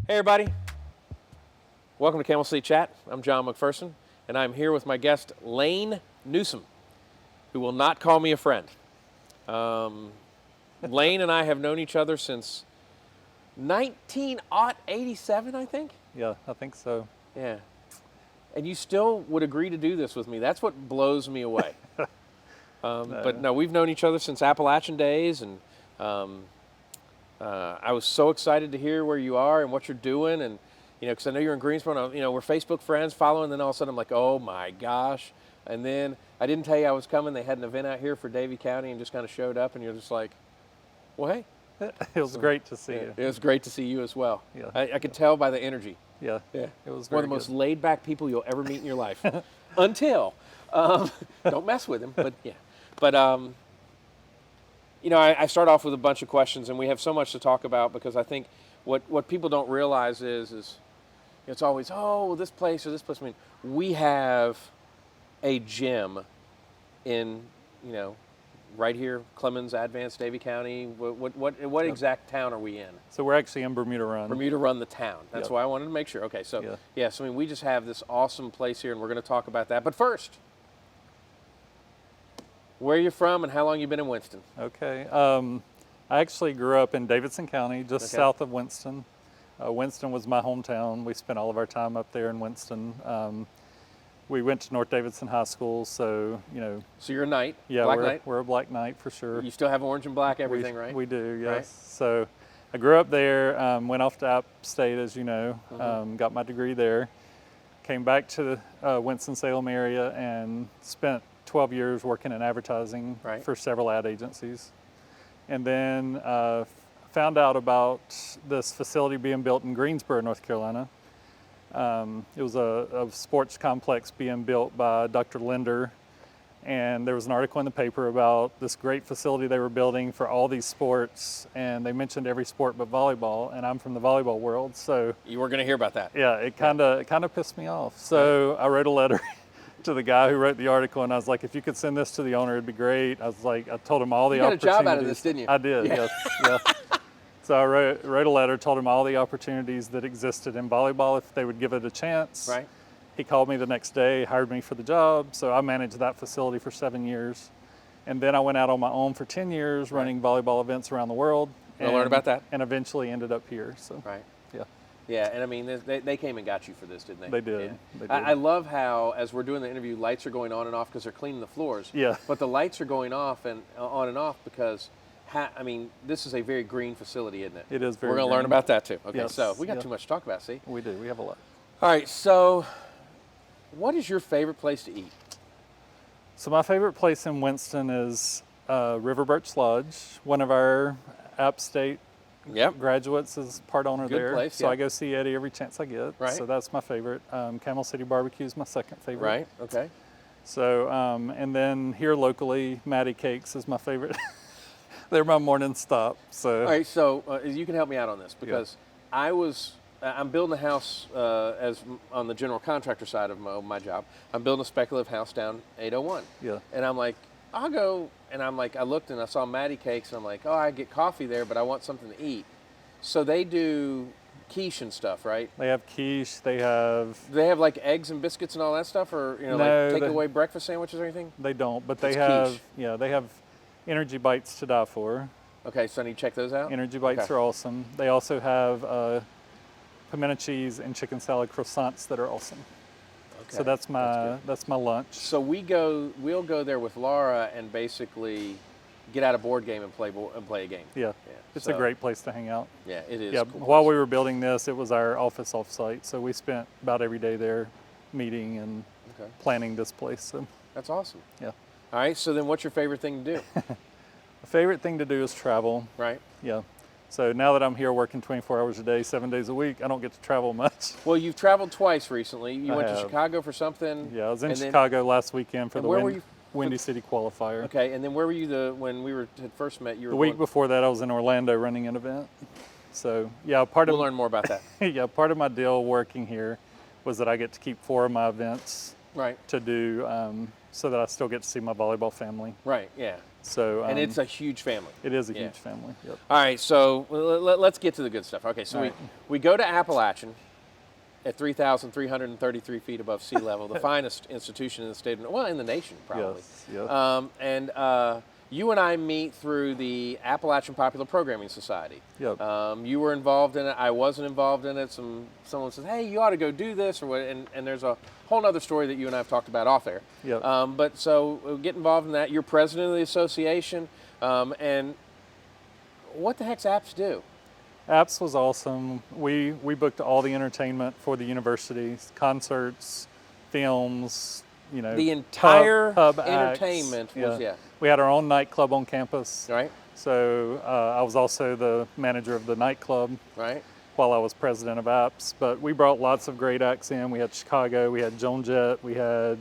Hey everybody, welcome to Camel City Chat. I'm John McPherson, and I'm here with my guest Lane Newsome, who will not call me a friend. Lane and I have known each other since 1987, I think. Yeah, I think so. Yeah, and you still would agree to do this with me. That's what blows me away. But no, we've known each other since Appalachian days, and I was so excited to hear where you are and what you're doing, and because I know you're in Greensboro. We're Facebook friends, following. And then all of a sudden, I'm like, oh my gosh! And then I didn't tell you I was coming. They had an event out here for Davie County, and just kind of showed up, and you're just like, well, hey. It was great to see you. It was great to see you as well. Yeah, I could tell by the energy. Yeah, Yeah, it was one very of the most good. laid-back people you'll ever meet in your life, until don't mess with him. But yeah, but I start off with a bunch of questions, and we have so much to talk about because I think what people don't realize is it's always, oh, well, this place or this place. I mean, we have a gym in right here, Clemens, Advance, Davie County. What exact town are we in? So we're actually in Bermuda Run. Bermuda Run, the town. That's Yep. why I wanted to make sure. Okay, so Yeah. yes, I mean, we just have this awesome place here, and we're going to talk about that. But first, where are you from, and how long you been in Winston? Okay. I actually grew up in Davidson County, just Okay. south of Winston. Winston was my hometown. We spent all of our time up there in Winston. We went to North Davidson High School, so So you're a knight, yeah, Black we're Knight. a Black Knight for sure. You still have orange and black everything, right? We do, yes. Right. So I grew up there, went off to App State, as you know, got my degree there, came back to the Winston-Salem area and spent 12 years working in advertising Right. for several ad agencies. And then found out about this facility being built in Greensboro, North Carolina. It was a sports complex being built by Dr. Linder, and there was an article in the paper about this great facility they were building for all these sports, and they mentioned every sport but volleyball, and I'm from the volleyball world, so You were going to hear about that. yeah, it kind of pissed me off. So I wrote a letter to the guy who wrote the article, and I was like, if you could send this to the owner, it'd be great. I was like, I told him all the You got a opportunities. job out of this, didn't you? I did, yes, yeah. So I wrote a letter, told him all the opportunities that existed in volleyball if they would give it a chance. Right. He called me the next day, hired me for the job, so I managed that facility for 7 years. And then I went out on my own for 10 years running volleyball events around the world. We'll learn about that. And eventually ended up here, so Right. yeah. Yeah, and I mean, they came and got you for this, didn't they? They did. Yeah. They did. I love how, as we're doing the interview, lights are going on and off because they're cleaning the floors. Yeah. But the lights are going off and on and off because, this is a very green facility, isn't it? It is very We're going to learn green. about that too. Okay, Yes, so we got yeah. too much to talk about, see? We do, we have a lot. All right, so what is your favorite place to eat? So my favorite place in Winston is River Birch Lodge. One of our App State Yep. graduates is part owner Good there. place, so yeah. I go see Eddie every chance I get. Right. So that's my favorite. Camel City Barbecue is my second favorite. Right, okay. So, and then here locally, Maddie Cakes is my favorite. They're my morning stop. So, All right, so you can help me out on this because I'm building a house on the general contractor side of my job. I'm building a speculative house down 801. yeah. And I'm like, I'll go, and I'm like, I looked and I saw Maddie Cakes, and I'm like, oh, I get coffee there, but I want something to eat. So they do quiche and stuff, right? They have quiche. They have. Do they have like eggs and biscuits and all that stuff, or No, like they- takeaway breakfast sandwiches or anything? They don't, but they It's have. quiche. Yeah, they have energy bites to die for. Okay, so I need to check those out. Energy bites Okay. are awesome. They also have pimento cheese and chicken salad croissants that are awesome. Okay, So that's good. my lunch. So we'll go there with Laura and basically get out a board game and play a game. Yeah, Yeah, it's so- a great place to hang out. Yeah, it is. Yeah, a cool while place. we were building this, it was our office offsite, so we spent about every day there meeting and Okay. planning this place. So That's awesome. yeah, All right, so then what's your favorite thing to do? my favorite thing to do is travel. Right. Yeah, so now that I'm here working 24 hours a day, 7 days a week, I don't get to travel much. Well, you've traveled twice recently. You I went to have. Chicago for something. Yeah, I was in and then- Chicago last weekend for and the where were you Windy City qualifier. Okay, and then where were you when we had first met? You were The week going- before that, I was in Orlando running an event. So yeah, We'll learn more about that. yeah, part of my deal working here was that I get to keep 4 of my events Right. to do so that I still get to see my volleyball family. Right. Yeah. So And it's a huge family. it is a Yeah. huge family. Yep. All right, so let's get to the good stuff. Okay, so All right. we go to Appalachian at 3,333 feet above sea level, the finest institution in the state, well, in the nation, probably. Yes. And you and I meet through the Appalachian Popular Programming Society. Yep. You were involved in it. I wasn't involved in it. Someone says, hey, you ought to go do this, or what, and there's a whole other story that you and I have talked about off there. Yep. But so we'll get involved in that. You're president of the association, and what the heck's APPS do? APPS was awesome. We booked all the entertainment for the university, concerts, films, The entire pub acts. entertainment was, yeah. We had our own nightclub on campus. Right, So I was also the manager of the nightclub right. while I was president of APPS. But we brought lots of great acts in. We had Chicago, we had Joan Jett, we had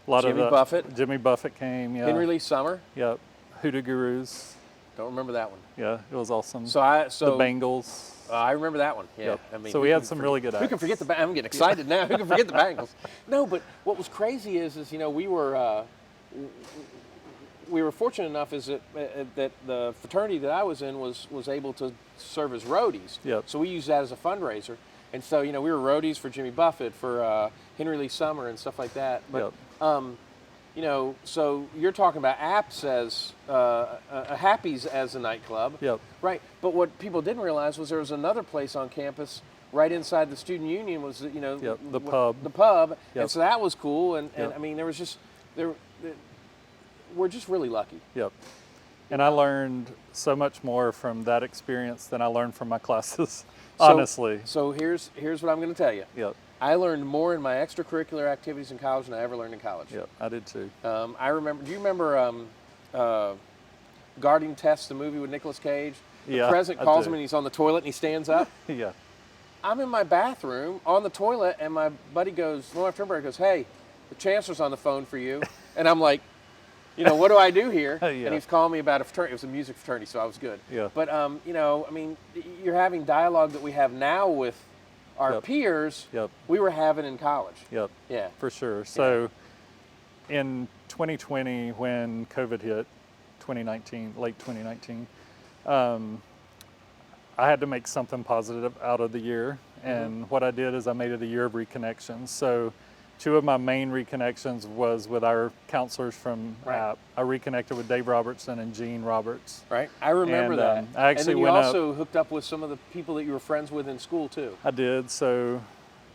a lot Jimmy of Buffett. Jimmy Buffett came, yeah. Henry Lee Summer. Yep. Hoodoo Gurus. Don't remember that one. Yeah, it was awesome. So the Bangles. I remember that one. Yeah. Yep. I mean, So we had some really good Who can acts. forget the? I'm getting excited now. Who can forget the Bangles? No, but what was crazy is we were fortunate enough that the fraternity that I was in was able to serve as roadies. Yep. So we used that as a fundraiser, and so we were roadies for Jimmy Buffett, for Henry Lee Summer, and stuff like that. But so you're talking about APPS as Happy's as a nightclub. Yep. Right. But what people didn't realize was there was another place on campus right inside the student union was the pub. The pub. Yep. And so that was cool. And Yep. I mean we're just really lucky. Yep. And I learned so much more from that experience than I learned from my classes, honestly. So here's what I'm going to tell you. Yep. I learned more in my extracurricular activities in college than I ever learned in college. Yep, I did too. I remember. Do you remember Guarding Tess, the movie with Nicolas Cage? The Yeah, president I calls do. him and he's on the toilet and he stands up. Yeah. I'm in my bathroom on the toilet and my buddy goes, hey, the chancellor's on the phone for you. And I'm like, what do I do here? Yeah. And he's calling me about a fraternity. It was a music fraternity, so I was good. Yeah. But, I mean, you're having dialogue that we have now with our Yep. peers. Yep. We were having in college. Yep. Yeah. For sure. So in 2020, when COVID hit, late 2019, I had to make something positive out of the year. And what I did is I made it a year of reconnections. So two of my main reconnections was with our counselors from Right. APP. I reconnected with Dave Robertson and Gene Roberts. Right. I remember And, that. I actually and then you went up- also hooked up with some of the people that you were friends with in school, too. I did. So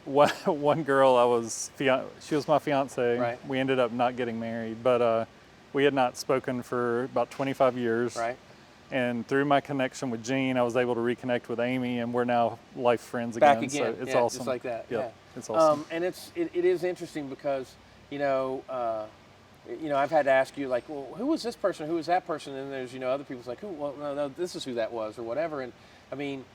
one girl, she was my fiance. Right. We ended up not getting married, but we had not spoken for about 25 years. Right. And through my connection with Gene, I was able to reconnect with Amy, and we're now life friends Back again. again. So it's yeah, awesome. Just like that. Yep, Yeah. it's awesome. And it is interesting because, I've had to ask you, like, well, who was this person? Who was that person? And there's, other people's like, who? Well, no, this is who that was, or whatever. And I mean,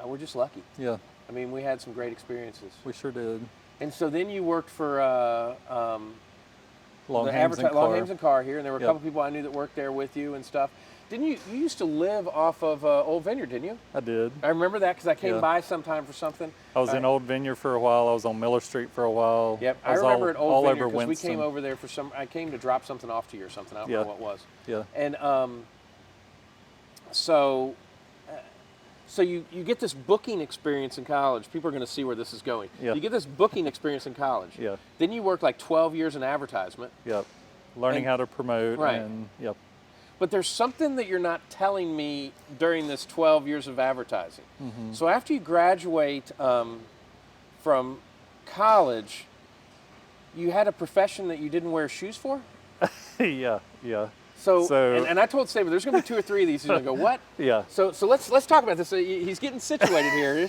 we're just lucky. Yeah, I mean, we had some great experiences. we sure did. And so then you worked for Long the Hames and Long Carr. Hames and Carr here, and there were a Yep. couple people I knew that worked there with you and stuff. Didn't you? You used to live off of Old Vineyard, didn't you? I did. I remember that because I came Yeah. by sometime for something. I was in Old Vineyard for a while. I was on Miller Street for a while. Yep, I was remember at Old all Vineyard over because we Winston. came over there for I came to drop something off to you or something. I don't know what it was. Yeah. And so you get this booking experience in college. People are going to see where this is going. Yeah. You get this booking experience in college. Yeah. Then you work like 12 years in advertisement. Yep. Learning And- how to promote. Right. And yep. But there's something that you're not telling me during this 12 years of advertising. Mm-hmm. So after you graduate from college, you had a profession that you didn't wear shoes for? Yeah. So So- and I told Saber, there's going to be 2 or 3 of these. He's going to go, what? Yeah. So let's talk about this. He's getting situated here.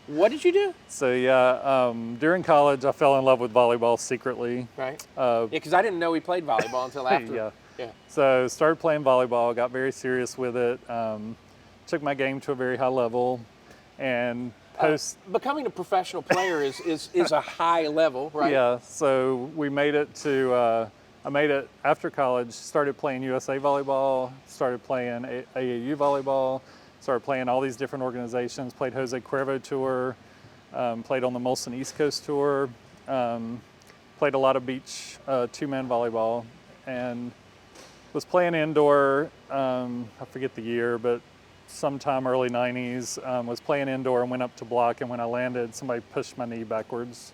What did you do? So during college, I fell in love with volleyball secretly. Right. Yeah, because I didn't know he played volleyball until after. Yeah. Yeah. So started playing volleyball, got very serious with it, took my game to a very high level, and Becoming a professional player is a high level, right? Yeah. So we made it to. I made it after college. Started playing USA volleyball. Started playing AAU volleyball. Started playing all these different organizations. Played Jose Cuervo tour. Played on the Molson East Coast tour. Played a lot of beach two-man volleyball, and was playing indoor. I forget the year, but sometime early 90s. Was playing indoor and went up to block, and when I landed, somebody pushed my knee backwards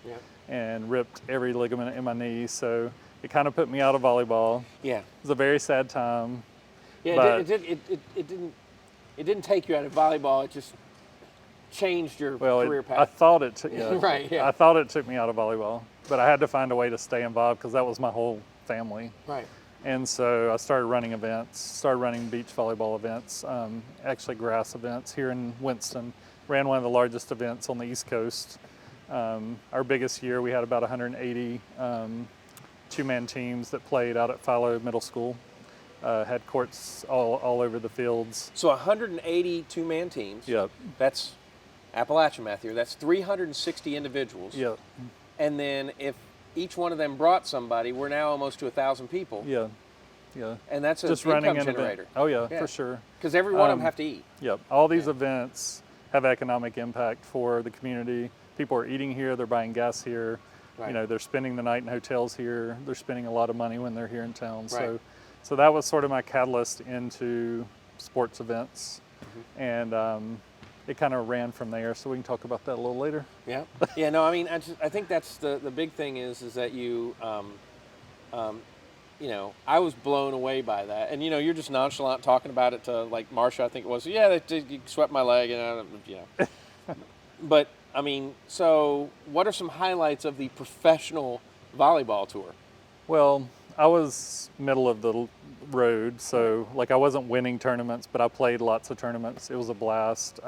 and ripped every ligament in my knee. So it kind of put me out of volleyball. Yeah. It was a very sad time. Yeah, it didn't take you out of volleyball. It just changed your career path. I thought it Right, yeah. I thought it took me out of volleyball, but I had to find a way to stay involved because that was my whole family. Right. And so I started running events, started running beach volleyball events, actually grass events here in Winston. Ran one of the largest events on the East Coast. Our biggest year, we had about 180 two-man teams that played out at Philo Middle School. Had courts all over the fields. So 180 two-man teams. Yep. That's Appalachian math here. That's 360 individuals. Yep. And then if each one of them brought somebody, we're now almost to 1,000 people. Yeah. Yeah. And that's a Just income running an generator. event. Oh yeah, for sure. Because every one of them have to eat. Yep. All these events have economic impact for the community. People are eating here. They're buying gas here. Right. You know, they're spending the night in hotels here. They're spending a lot of money when they're here in town. Right. So that was sort of my catalyst into sports events, and it kind of ran from there. So we can talk about that a little later. Yeah. Yeah. No, I mean, I think that's the big thing is that you, you know, I was blown away by that, and you know, you're just nonchalant talking about it to like Marsha, I think it was. Yeah, they swept my leg, and you know. But I mean, so what are some highlights of the professional volleyball tour? Well, I was middle of the road, so like I wasn't winning tournaments, but I played lots of tournaments. It was a blast.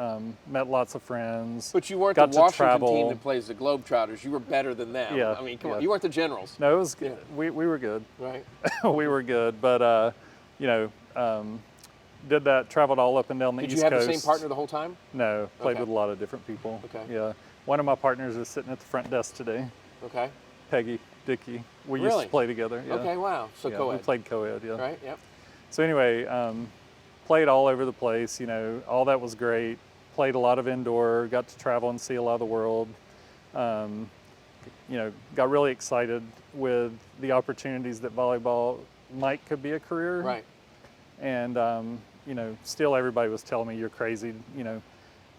Met lots of friends. But you weren't got the to Washington travel. team that plays the Globetrotters. You were better than them. Yeah, I mean, come on. yeah. You weren't the Generals. No, it was Yeah. we were good. Right. We were good, but you know, did that, traveled all up and down the Did East you have Coast. the same partner the whole time? No, played Okay. with a lot of different people. Okay. Yeah, one of my partners is sitting at the front desk today. Okay. Peggy, Dickey. We used Really? to play together. Yeah. Okay, wow. So Yeah, co-ed. we played co-ed. Yeah. Right, yep. So anyway, played all over the place. You know, all that was great. Played a lot of indoor. Got to travel and see a lot of the world. You know, got really excited with the opportunities that volleyball could be a career. Right. And you know, still everybody was telling me you're crazy. You know,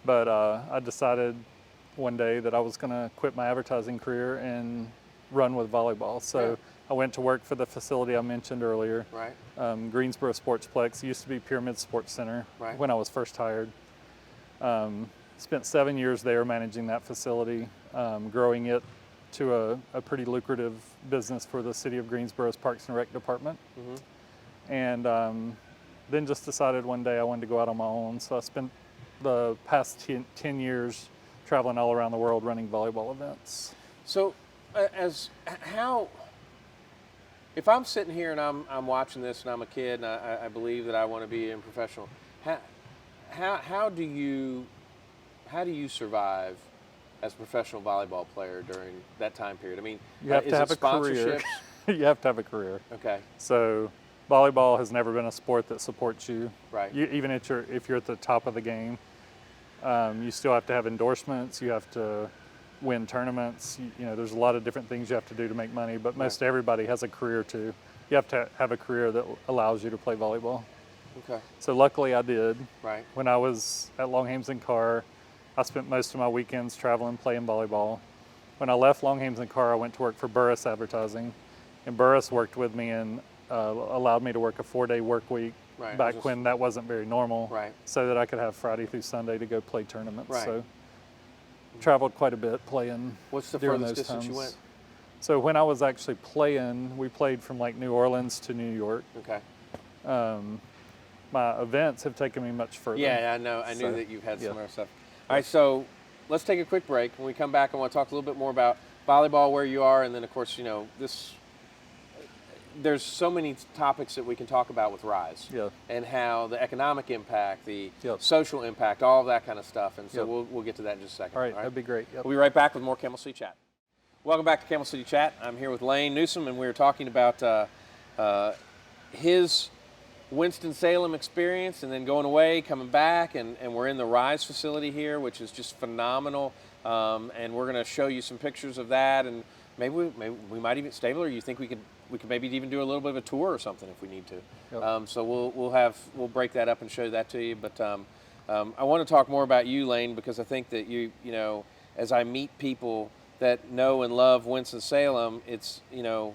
but I decided one day that I was going to quit my advertising career and run with volleyball. So. Yeah. I went to work for the facility I mentioned earlier. Right. Greensboro Sportsplex. It used to be Pyramid Sports Center Right. when I was first hired. Spent 7 years there managing that facility, growing it to a pretty lucrative business for the city of Greensboro's Parks and Rec department. And then just decided one day I wanted to go out on my own. So I spent the past 10 years traveling all around the world running volleyball events. So, if I'm sitting here and I'm watching this and I'm a kid and I believe that I want to be a professional, how do you survive as a professional volleyball player during that time period? I mean, You have is to have it a career. sponsorships? You have to have a career. Okay. So volleyball has never been a sport that supports you. Right. Even if you're at the top of the game, you still have to have endorsements. You have to win tournaments. You know, there's a lot of different things you have to do to make money, but most everybody has a career too. You have to have a career that allows you to play volleyball. Okay. So luckily I did. Right. When I was at Longhames and Carr, I spent most of my weekends traveling, playing volleyball. When I left Longhames and Carr, I went to work for Burris Advertising, and Burris worked with me and allowed me to work a 4-day work week Right. back when that wasn't very normal, Right. so that I could have Friday through Sunday to go play tournaments. Right. So traveled quite a bit playing. What's the during furthest those distance you times. went? So when I was actually playing, we played from like New Orleans to New York. Okay. My events have taken me much further. Yeah, I know. I So, knew that you had some yeah. other stuff. All right, so let's take a quick break. When we come back, I want to talk a little bit more about volleyball, where you are, and then, of course, you know, there's so many topics that we can talk about with Rise. Yeah. And how the economic impact, the Yep. social impact, all of that kind of stuff. And so Yep. we'll get to that in just a second. All right, that'd be great. Yep. We'll be right back with more Camel City Chat. Welcome back to Camel City Chat. I'm here with Lane Newsome, and we were talking about his Winston-Salem experience and then going away, coming back, and we're in the Rise facility here, which is just phenomenal. And we're going to show you some pictures of that and maybe we might even Stabler. You think we could maybe even do a little bit of a tour or something if we need to. Yep. So we'll break that up and show that to you. But I want to talk more about you, Lane, because I think that you know, as I meet people that know and love Winston-Salem, it's, you know,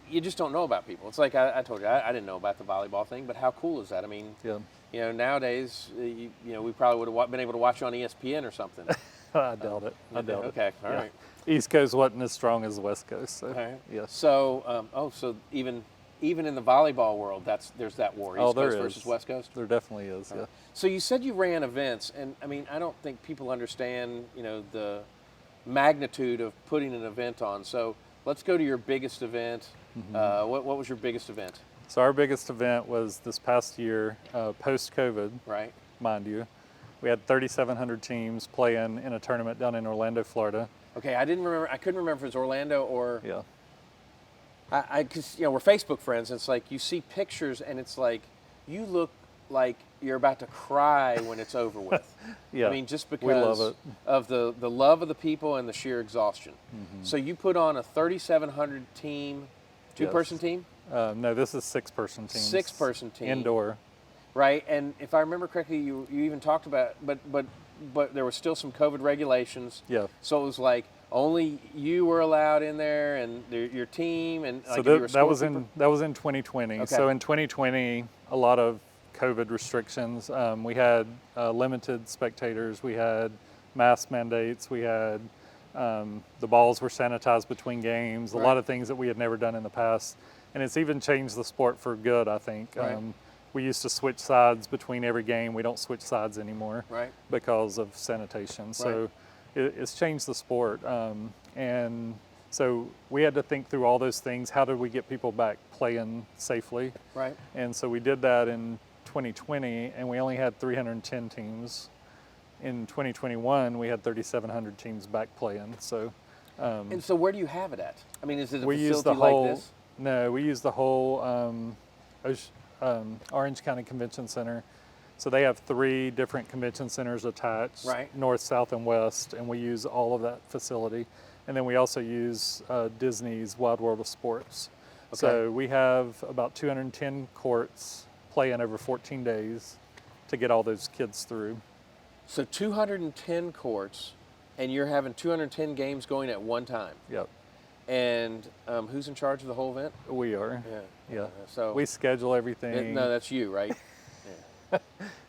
you just don't know about people. It's like I told you, I didn't know about the volleyball thing, but how cool is that? I mean, Yeah. you know, nowadays, you know, we probably would have been able to watch you on ESPN or something. I doubt it. I doubt it. Okay, all right. East Coast wasn't as strong as the West Coast. So, All right. yes. So, so even in the volleyball world, there's that war, East there Coast is. versus West Coast. There definitely is, yeah. So you said you ran events, and I mean, I don't think people understand, you know, the magnitude of putting an event on. So let's go to your biggest event. What was your biggest event? So our biggest event was this past year, post-COVID, Right. mind you. We had 3,700 teams playing in a tournament down in Orlando, Florida. Okay, I couldn't remember if it was Orlando or. Yeah. Because you know we're Facebook friends. And it's like you see pictures, and it's like you look like you're about to cry when it's over with. Yeah. I mean, just because we love it. of the love of the people and the sheer exhaustion. So you put on a 3,700 team, two-person Yes. team, No, this is 6-person team. 6-person team, Indoor. right? And if I remember correctly, you even talked about, but there was still some COVID regulations. Yeah. So it was like only you were allowed in there, and your team, and So like if you were a that was scorekeeper. in 2020. Okay. So in 2020, a lot of COVID restrictions. We had limited spectators. We had mask mandates. We had the balls were sanitized between games. A Right. lot of things that we had never done in the past, and it's even changed the sport for good. I think. Right. We used to switch sides between every game. We don't switch sides anymore Right. because of sanitation. So it's changed the sport. And so we had to think through all those things. How did we get people back playing safely? Right. And so we did that in 2020, and we only had 310 teams. In 2021, we had 3,700 teams back playing. So And so where do you have it at? I mean, is it a we facility use the like whole. this? No, we use the whole Orange County Convention Center. So they have 3 different convention centers attached, Right. north, south, and west, and we use all of that facility. And then we also use Disney's Wide World of Sports. Okay. So we have about 210 courts playing over 14 days to get all those kids through. So 210 courts, and you're having 210 games going at one time. Yep, And who's in charge of the whole event? we are. Yeah. Yeah. So We schedule everything. no, that's you, right?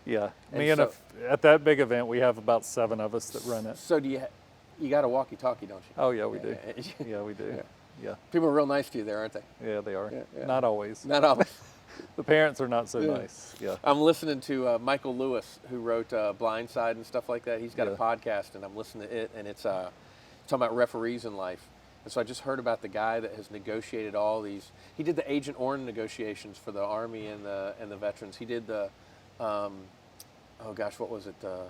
Yeah. And Me and so- at that big event, we have about 7 of us that run it. So do you got a walkie-talkie, don't you? Oh yeah, we do. Yeah. Yeah, we do. Yeah. Yeah, People are real nice to you there, aren't they? yeah, they are. Yeah, yeah. Not always. Not always. The parents are not so Yeah. nice. Yeah. I'm listening to Michael Lewis, who wrote Blindside and stuff like that. He's got a Yeah. podcast, and I'm listening to it, and it's talking about referees in life. And so I just heard about the guy that has negotiated all these. He did the Agent Orange negotiations for the Army and the veterans. He did the, oh gosh, what was it? The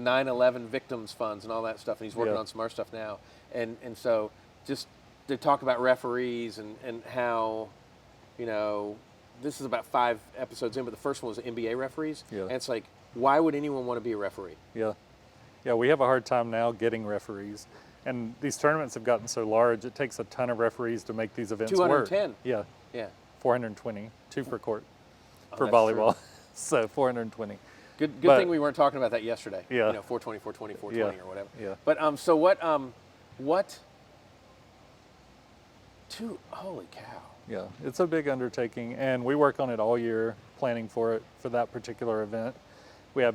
9/11 victims funds and all that stuff. And he's working Yeah. on some other stuff now. And so just to talk about referees and how, you know, this is about 5 episodes in, but the first one was NBA referees. Yeah. And it's like, why would anyone want to be a referee? Yeah. Yeah, we have a hard time now getting referees. And these tournaments have gotten so large, it takes a ton of referees to make these events work. 210. Yeah, Yeah. 420, 2 per court for that's true. volleyball. So 420. Good But- thing we weren't talking about that yesterday. Yeah. You know, 420, 420, 420 Yeah. or whatever. Yeah. But so what? Holy cow. Yeah, it's a big undertaking, and we work on it all year, planning for it for that particular event. We have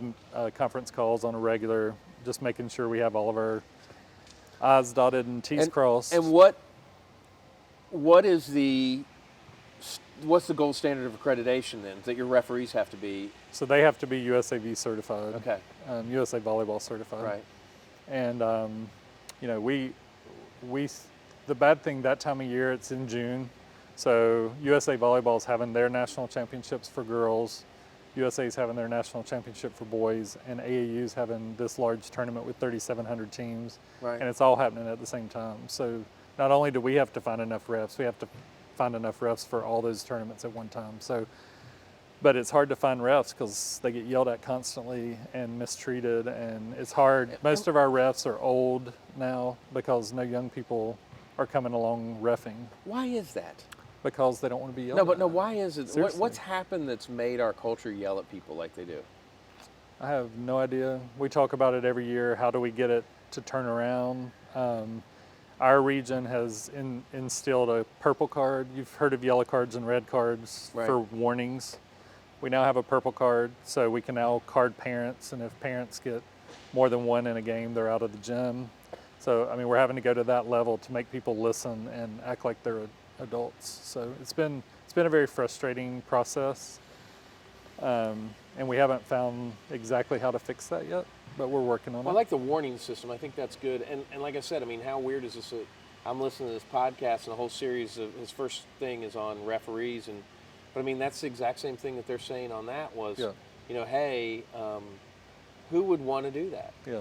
conference calls on a regular, just making sure we have all of our I's dotted and T's crossed. And what is what's the gold standard of accreditation then that your referees have to be? So they have to be USAV certified. Okay. USA Volleyball certified. Right. And you know, the bad thing that time of year, it's in June. So USA Volleyball is having their national championships for girls. USA's having their national championship for boys, and AAU's having this large tournament with 3,700 teams. Right. And it's all happening at the same time. So not only do we have to find enough refs, we have to find enough refs for all those tournaments at one time. So, but it's hard to find refs because they get yelled at constantly and mistreated, and it's hard. Most of our refs are old now because no young people are coming along reffing Why is that? because they don't want to be yelled No, but at. no, why is it? Seriously. What's happened that's made our culture yell at people like they do? I have no idea. We talk about it every year. How do we get it to turn around? Our region has instilled a purple card. You've heard of yellow cards and red cards Right. for warnings. We now have a purple card, so we can now card parents, and if parents get more than one in a game, they're out of the gym. So, I mean, we're having to go to that level to make people listen and act like they're adults. So it's been a very frustrating process, and we haven't found exactly how to fix that yet, but we're working on Well, I it. like the warning system. I think that's good. And like I said, I mean, how weird is this? I'm listening to this podcast, and the whole series of his first thing is on referees, but I mean, that's the exact same thing that they're saying on that was, Yeah. you know, hey, who would want to do that? Yeah.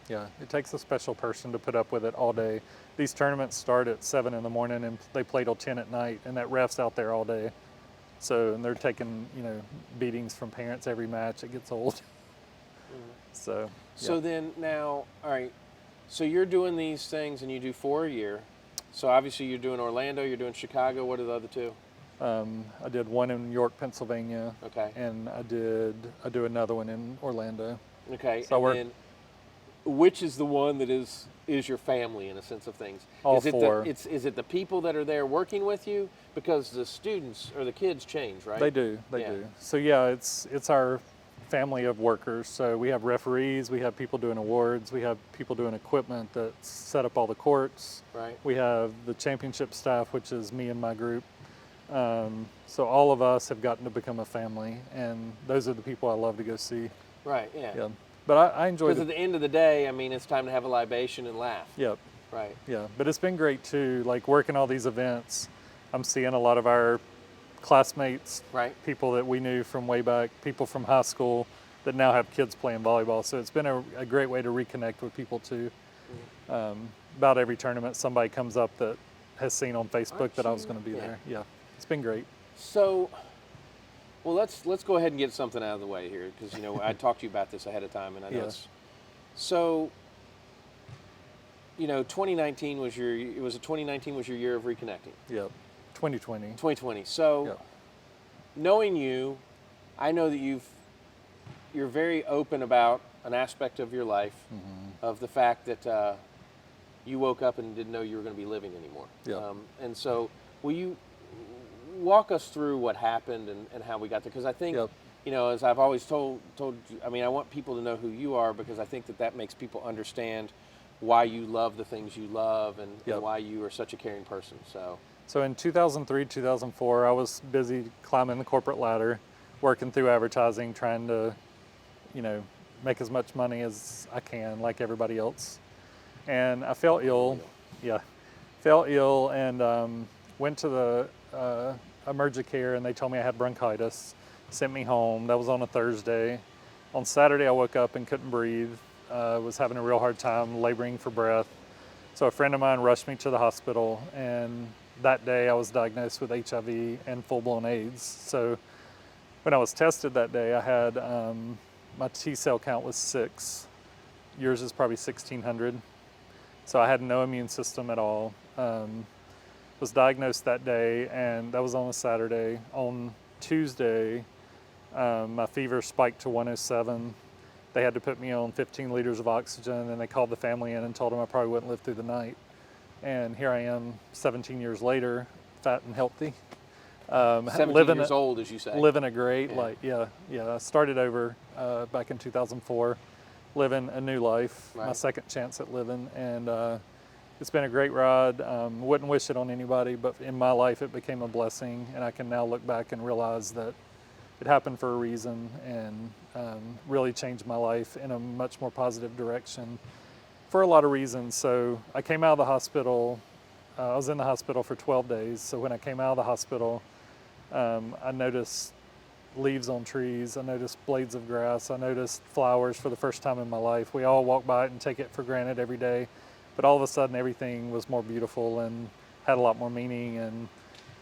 Yeah, it takes a special person to put up with it all day. These tournaments start at 7 in the morning and they play till 10 at night, and that ref's out there all day. So, and they're taking, beatings from parents every match. It gets old. So, So yeah. then now, all right, so you're doing these things and you do 4 a year. So obviously you're doing Orlando, you're doing Chicago. What are the other two? I did one in York, Pennsylvania. Okay. And I do another one in Orlando. Okay. So and then which is the one that is your family in a sense of things? All is it four. Is it the people that are there working with you? Because the students or the kids change, right? They do. They Yeah. do. So yeah, it's our family of workers. So we have referees, we have people doing awards, we have people doing equipment that set up all the courts. Right. We have the championship staff, which is me and my group. So all of us have gotten to become a family, and those are the people I love to go see. Right. Yeah. Yeah. But I enjoy Because at the end of the day, I mean, it's time to have a libation and laugh. Yep. Right. Yeah. But it's been great too. Like working all these events, I'm seeing a lot of our classmates, Right. people that we knew from way back, people from high school that now have kids playing volleyball. So it's been a great way to reconnect with people too. About every tournament, somebody comes up that has seen on Facebook that I was going to be there. Yeah, it's been great. So, well, let's go ahead and get something out of the way here because I talked to you about this ahead of time, and I know Yeah. it's so. 2019 was your year of reconnecting. Yeah, 2020. 2020. So, Yeah. knowing you, I know that you're very open about an aspect of your life, of the fact that you woke up and didn't know you were going to be living anymore. Yeah. And so, will you walk us through what happened and how we got there? Because I think, Yep. as I've always told you, I mean, I want people to know who you are because I think that makes people understand why you love the things you love and Yep. why you are such a caring person. So in 2003, 2004, I was busy climbing the corporate ladder, working through advertising, trying to, make as much money as I can, like everybody else. And I fell ill. Yeah, fell ill and went to the emergency care, and they told me I had bronchitis. Sent me home. That was on a Thursday. On Saturday, I woke up and couldn't breathe. Was having a real hard time laboring for breath. So a friend of mine rushed me to the hospital, and that day I was diagnosed with HIV and full-blown AIDS. So when I was tested that day, I had my T-cell count was 6. Yours is probably 1,600. So I had no immune system at all. Was diagnosed that day, and that was on a Saturday. On Tuesday, my fever spiked to 107. They had to put me on 15 liters of oxygen, and they called the family in and told them I probably wouldn't live through the night. And here I am 17 years later, fat and healthy. 17 years old, as you say. Living a great Yeah. life. Yeah. I started over back in 2004, living a new life, my Right. second chance at living. And it's been a great ride. Wouldn't wish it on anybody, but in my life it became a blessing. And I can now look back and realize that it happened for a reason and really changed my life in a much more positive direction for a lot of reasons. So I came out of the hospital. I was in the hospital for 12 days. So when I came out of the hospital, I noticed leaves on trees. I noticed blades of grass. I noticed flowers for the first time in my life. We all walk by it and take it for granted every day. But all of a sudden, everything was more beautiful and had a lot more meaning, and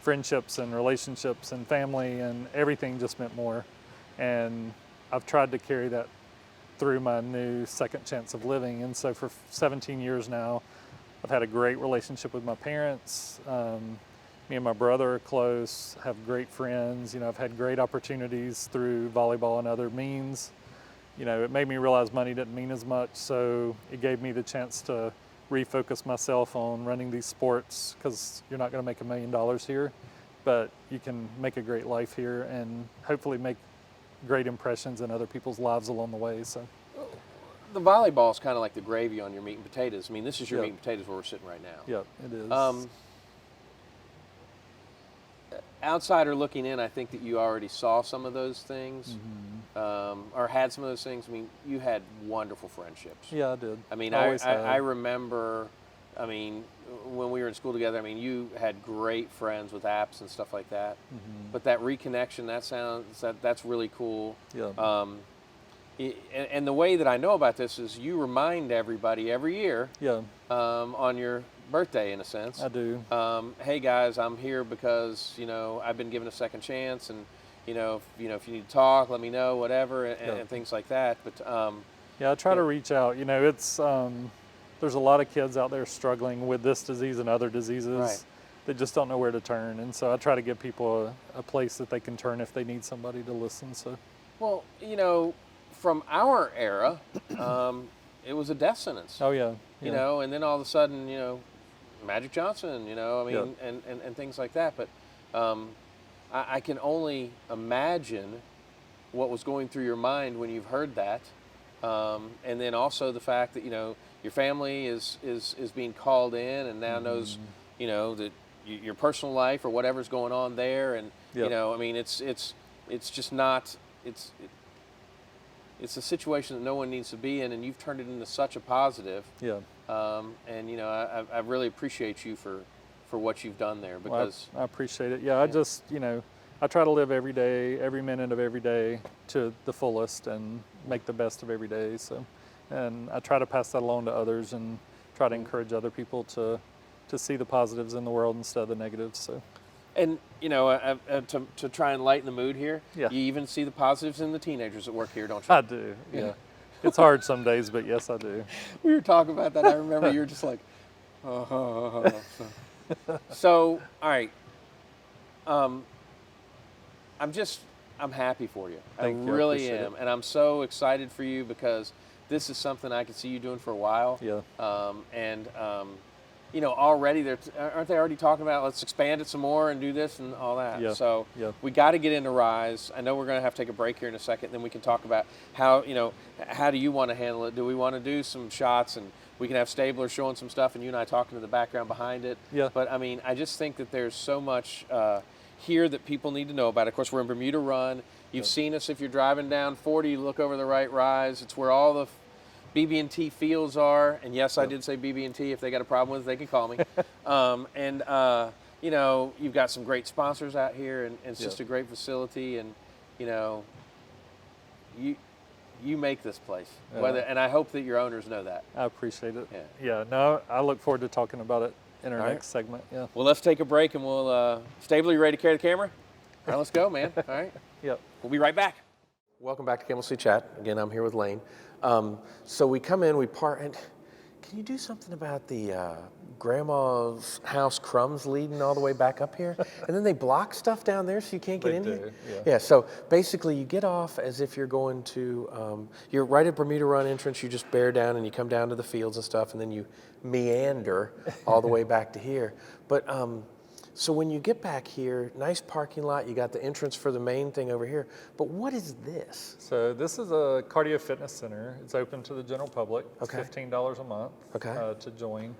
friendships and relationships and family and everything just meant more. And I've tried to carry that through my new second chance of living. And so for 17 years now, I've had a great relationship with my parents. Me and my brother are close, have great friends. You know, I've had great opportunities through volleyball and other means. You know, it made me realize money didn't mean as much, so it gave me the chance to refocus myself on running these sports, because you're not going to make $1 million here, but you can make a great life here and hopefully make great impressions in other people's lives along the way. So The volleyball is kind of like the gravy on your meat and potatoes. I mean, this is your Yep. meat and potatoes where we're sitting right now. Yep, it is. Outsider looking in, I think that you already saw some of those things, or had some of those things. I mean, you had wonderful friendships. Yeah, I did. I mean, Always have. I remember, I mean, when we were in school together, I mean, you had great friends with apps and stuff like that. But that reconnection, that's really cool. Yeah. And the way that I know about this is you remind everybody every year Yeah, on your birthday, in a sense. I do. Hey guys, I'm here because I've been given a second chance, and if you need to talk, let me know, whatever, and things like that. But Yeah, I try to reach out. You know, it's there's a lot of kids out there struggling with this disease and other diseases. Right. They just don't know where to turn, and so I try to give people a place that they can turn if they need somebody to listen. So, well, from our era, it was a death sentence. oh yeah, You know, and then all of a sudden, Magic Johnson, I mean, and things like that. But I can only imagine what was going through your mind when you've heard that. And then also the fact that, your family is being called in and now knows, that your personal life or whatever's going on there. And, I mean, it's just not, it's a situation that no one needs to be in, and you've turned it into such a positive. yeah. And I really appreciate you for what you've done there, because I appreciate it. Yeah, I just I try to live every day, every minute of every day to the fullest and make the best of every day. So, and I try to pass that along to others and try to encourage other people to see the positives in the world instead of the negatives. So. And to try and lighten the mood here, Yeah. you even see the positives in the teenagers that work here, don't you? I do, yeah. It's hard some days, but yes, I do. We were talking about that. I remember you were just like, oh. So, all right. I'm happy for you. Thank I you. I really appreciate am. it. And I'm so excited for you, because this is something I could see you doing for a while. Yeah. Already aren't they already talking about, let's expand it some more and do this and all that. Yeah. So Yeah. we got to get into Rise. I know we're going to have to take a break here in a second. Then we can talk about how do you want to handle it? Do we want to do some shots, and we can have Stabler showing some stuff and you and I talking in the background behind it? Yeah. But I mean, I just think that there's so much here that people need to know about. Of course, we're in Bermuda Run. You've seen us if you're driving down 40. You look over the right, Rise. It's where all the BB&T fields are, and yes, I did say BB&T. If they got a problem with it, they can call me. You've got some great sponsors out here, and it's just a great facility, and you make this place. And I hope that your owners know that. I appreciate it. Yeah. No, I look forward to talking about it in our All right. next segment. Yeah. Well, let's take a break, and we'll Stabler, you ready to carry the camera? All right, let's go, man. All right. Yep. We'll be right back. Welcome back to Camel City Chat. Again, I'm here with Lane. So we come in, we part, and can you do something about the grandma's house crumbs leading all the way back up here? And then they block stuff down there so you can't get in here? Yeah, so basically you get off as if you're going to, you're right at Bermuda Run entrance, you just bear down and you come down to the fields and stuff, and then you meander all the way back to here. But so when you get back here, nice parking lot, you got the entrance for the main thing over here, but what is this? So this is a cardio fitness center. It's open to the general public. It's Okay. $15 a month to join.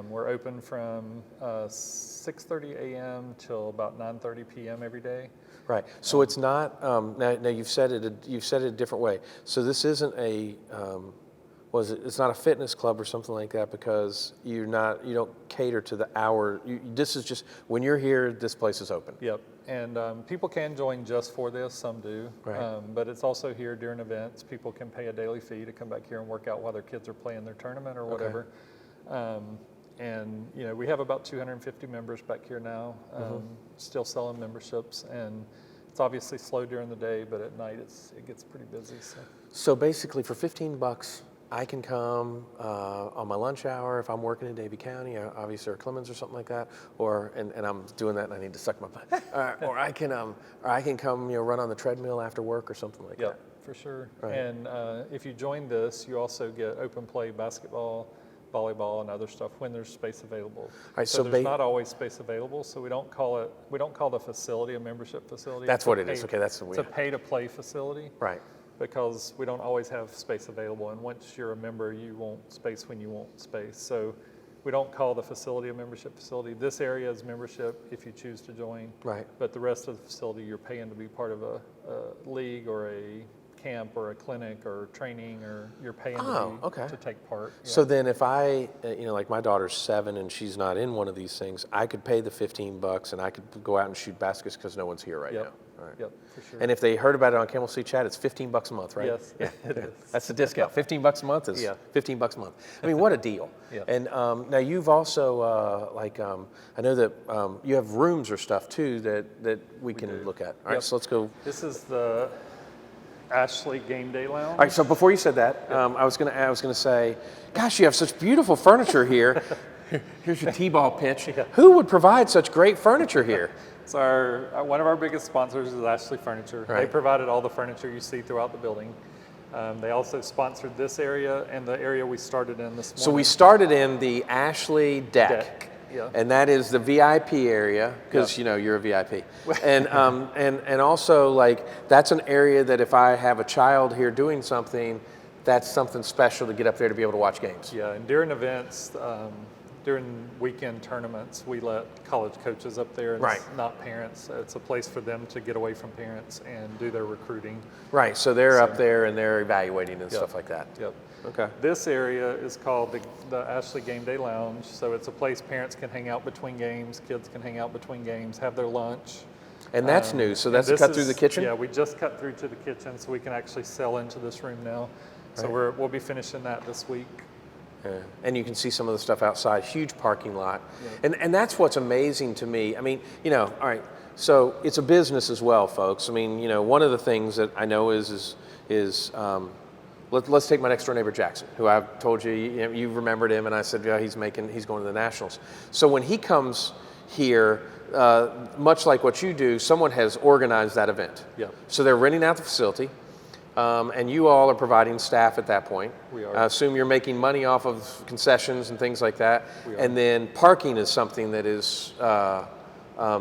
We're open from 6:30 a.m. till about 9:30 p.m. every day. Right. So it's not. Now you've said it. You've said it a different way. So this isn't a. It's not a fitness club or something like that, because you don't cater to the hour. This is just when you're here. This place is open. Yep. And people can join just for this. Some do. Right. But it's also here during events. People can pay a daily fee to come back here and work out while their kids are playing their tournament or whatever. And we have about 250 members back here now, still selling memberships, and it's obviously slow during the day, but at night it gets pretty busy. So basically, for $15, I can come on my lunch hour if I'm working in Davie County, obviously, or Clemens or something like that, and I'm doing that and I need to suck my butt, or I can come run on the treadmill after work or something like that. For sure. Right. And if you join this, you also get open play basketball, volleyball, and other stuff when there's space available. Right, so there's not always space available, so we don't call the facility a membership facility. That's what it is. Okay, that's the It's a pay-to-play facility. Right. Because we don't always have space available, and once you're a member, you want space when you want space. So we don't call the facility a membership facility. This area is membership if you choose to join. Right. But the rest of the facility, you're paying to be part of a league or a camp or a clinic or training, or you're paying to take part. Yeah. So then if I, like my daughter's 7 and she's not in one of these things, I could pay the $15 and I could go out and shoot baskets because no one's here right now. All right. Yep, for sure. And if they heard about it on Camel Sea Chat, it's $15 a month, right? Yes, yeah. it is. That's the discount. $15 a month is $15 a month. I mean, what a deal. Yeah. And now you've also, I know that you have rooms or stuff too that we can look at. All right, so let's go. This is the Ashley Game Day Lounge. All right, so before you said that, I was gonna say, gosh, you have such beautiful furniture here. Here's your T-ball pitch. Yeah. Who would provide such great furniture here? So one of our biggest sponsors is Ashley Furniture. Right. They provided all the furniture you see throughout the building. They also sponsored this area and the area we started in this morning. So we started in the Ashley deck. Yeah. And that is the VIP area, because you're a VIP, and also that's an area that if I have a child here doing something, that's something special to get up there to be able to watch games. Yeah, and during events, during weekend tournaments, we let college coaches up there, and it's not parents. It's a place for them to get away from parents and do their recruiting. Right, so they're up there and they're evaluating and stuff like that. Yep. Okay. This area is called the Ashley Game Day Lounge. So it's a place parents can hang out between games, kids can hang out between games, have their lunch. And that's new, so that's cut through the kitchen? Yeah, we just cut through to the kitchen so we can actually sell into this room now. So we'll be finishing that this week. Yeah. And you can see some of the stuff outside, huge parking lot. Yeah. And that's what's amazing to me. I mean, all right, so it's a business as well, folks. I mean, one of the things that I know is let's take my next door neighbor, Jackson, who I've told you, you remembered him, and I said, yeah, he's going to the Nationals. So when he comes here, much like what you do, someone has organized that event. Yeah. So they're renting out the facility. And you all are providing staff at that point. We are. I assume you're making money off of concessions and things like that. We are. And then parking is something that is, are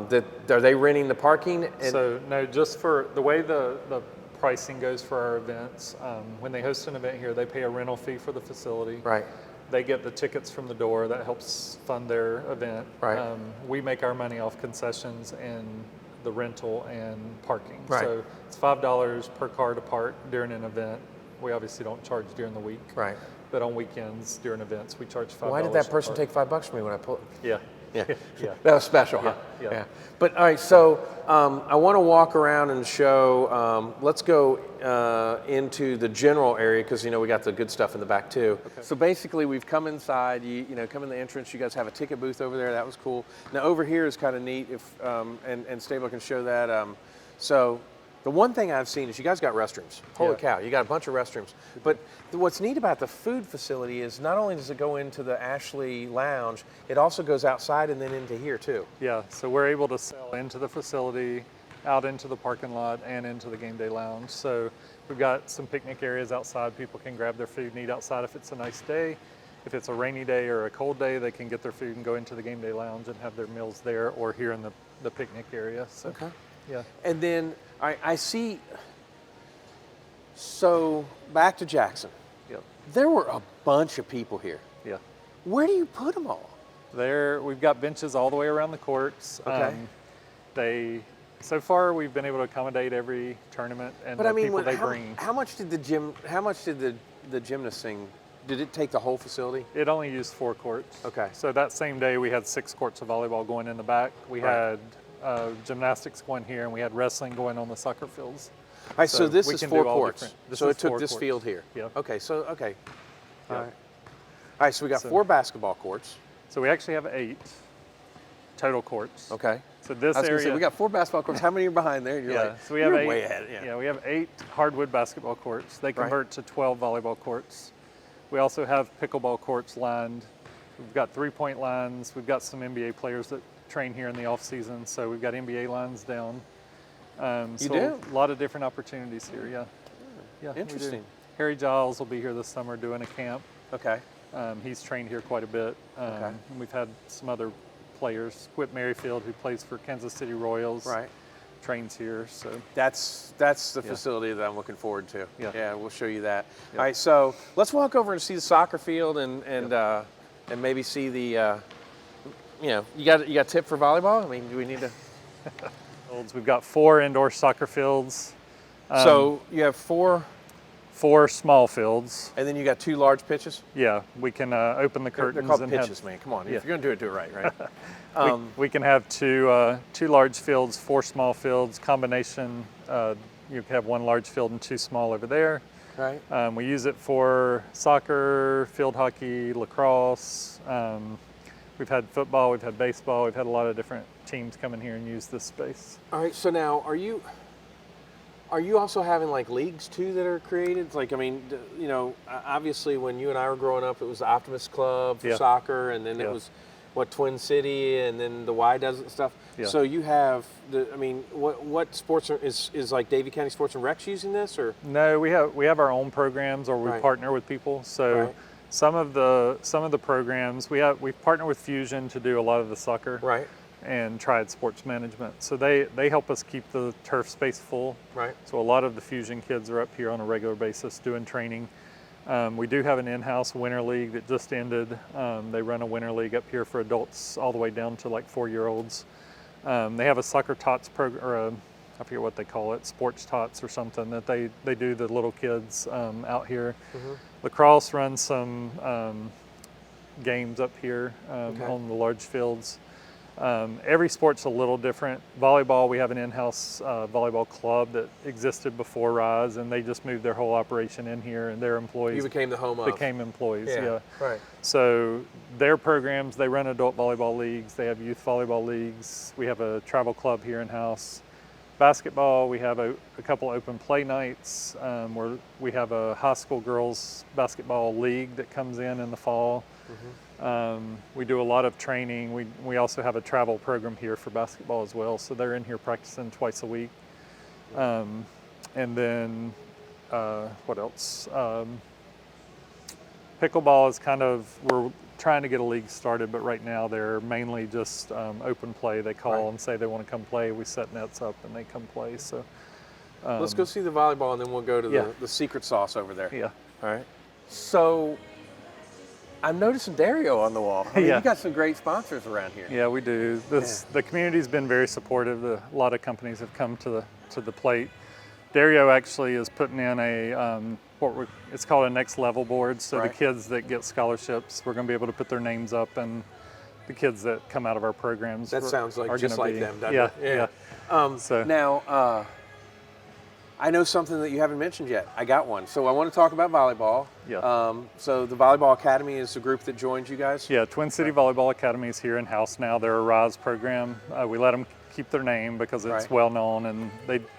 they renting the parking? So no, just for the way the pricing goes for our events, when they host an event here, they pay a rental fee for the facility. Right. They get the tickets from the door. That helps fund their event. Right. We make our money off concessions and the rental and parking. Right. So it's $5 per car to park during an event. We obviously don't charge during the week. Right. But on weekends during events, we charge $5. Why did that person take $5 from me when I pulled? Yeah. Yeah. Yeah. That was special, huh? Yeah. But all right, so I want to walk around and show, let's go into the general area because, we got the good stuff in the back too. Okay. So basically we've come inside, you come in the entrance, you guys have a ticket booth over there, that was cool. Now over here is kind of neat, if and Stabler can show that. So the one thing I've seen is you guys got restrooms. Holy cow, you got a bunch of restrooms. But what's neat about the food facility is not only does it go into the Ashley Lounge, it also goes outside and then into here too. Yeah, so we're able to sell into the facility, out into the parking lot, and into the Game Day Lounge. So we've got some picnic areas outside. People can grab their food and eat outside if it's a nice day. If it's a rainy day or a cold day, they can get their food and go into the Game Day Lounge and have their meals there or here in the picnic area. So, okay. Yeah. And then I see, so back to Jackson. Yep. There were a bunch of people here. Yeah. Where do you put them all? We've got benches all the way around the courts. Okay. So far we've been able to accommodate every tournament and the people they bring. How much did the gymnast thing, did it take the whole facility? It only used 4 courts. Okay. So that same day we had 6 courts of volleyball going in the back. We had gymnastics going here, and we had wrestling going on the soccer fields. All right, so this is 4 courts. So it took this courts. field here. Yeah. Okay, so, okay. Yeah. All right, so we got 4 basketball courts. So we actually have 8 total courts. Okay. So this I was area, gonna say, we got 4 basketball courts. How many are behind there? So we have you're 8. way ahead. Yeah, we have 8 hardwood basketball courts. They convert to 12 volleyball courts. We also have pickleball courts lined. We've got 3-point lines. We've got some NBA players that train here in the off season, so we've got NBA lines down. You do? A lot of different opportunities here. Yeah. Yeah. we do. Interesting. Harry Giles will be here this summer doing a camp. Okay. He's trained here quite a bit. Okay. And we've had some other players. Whit Merrifield, who plays for Kansas City Royals, Right. trains here. So That's the facility that I'm looking forward to. Yeah. We'll show you that. Yeah. All right, so let's walk over and see the soccer field and maybe see the you got a tip for volleyball? I mean, do we need to? we've got 4 indoor soccer fields. So you have 4, 4 small fields. and then you got 2 large pitches. Yeah, we can open the curtains. They're called and pitches, man. Come on, Yeah. if you're gonna do it right. we can have 2 large fields, 4 small fields. Combination. You can have 1 large field and 2 small over there. Right. We use it for soccer, field hockey, lacrosse. We've had football, we've had baseball, we've had a lot of different teams come in here and use this space. All right. So now, are you also having like leagues too that are created? Like, I mean, obviously when you and I were growing up, it was the Optimist Club for Yeah. soccer, and then Yeah. it was Twin City, and then the Y does it and stuff. Yeah. So you have what sports is like Davie County Sports and Recs using this, or? No, we have our own programs, or we Right. partner with people. So Right. some of the programs we've partnered with Fusion to do a lot of the soccer. Right. And Triad Sports Management. So they help us keep the turf space full. Right. So a lot of the Fusion kids are up here on a regular basis doing training. We do have an in-house winter league that just ended. They run a winter league up here for adults all the way down to like 4-year-olds. They have a soccer tots program, or I forget what they call it, sports tots or something that they do the little kids out here. Mm-hmm. Lacrosse runs some games up here Okay. on the large fields. Every sport's a little different. Volleyball, we have an in-house volleyball club that existed before Rise, and they just moved their whole operation in here, and their employees You became the home of. became employees. Yeah. Right. So their programs, they run adult volleyball leagues, they have youth volleyball leagues. We have a travel club here in-house. Basketball, we have a couple open play nights where we have a high school girls basketball league that comes in the fall. Mm-hmm. We do a lot of training. We also have a travel program here for basketball as well. So they're in here practicing twice a week. And then what else? Pickleball is we're trying to get a league started, but right now they're mainly just open play. They call Right. and say they want to come play. We set nets up and they come play. So Let's go see the volleyball, and then we'll go to Yeah. the secret sauce over there. yeah. All right. So I'm noticing Dario on the wall. I mean, Yeah. you got some great sponsors around here. Yeah, we do. The community's been very supportive. A lot of companies have come to the plate. Dario actually is putting in it's called a next level board. So Right. the kids that get scholarships, we're going to be able to put their names up, and the kids that come out of our programs. That sounds like are just gonna like be, them, doesn't yeah, it? Yeah. So Now, I know something that you haven't mentioned yet. I got one. So I want to talk about volleyball. Yeah. So the Volleyball Academy is the group that joined you guys? Yeah, Twin City Volleyball Academy is here in house now. They're a RISE program. We let them keep their name because it's Right. well known, and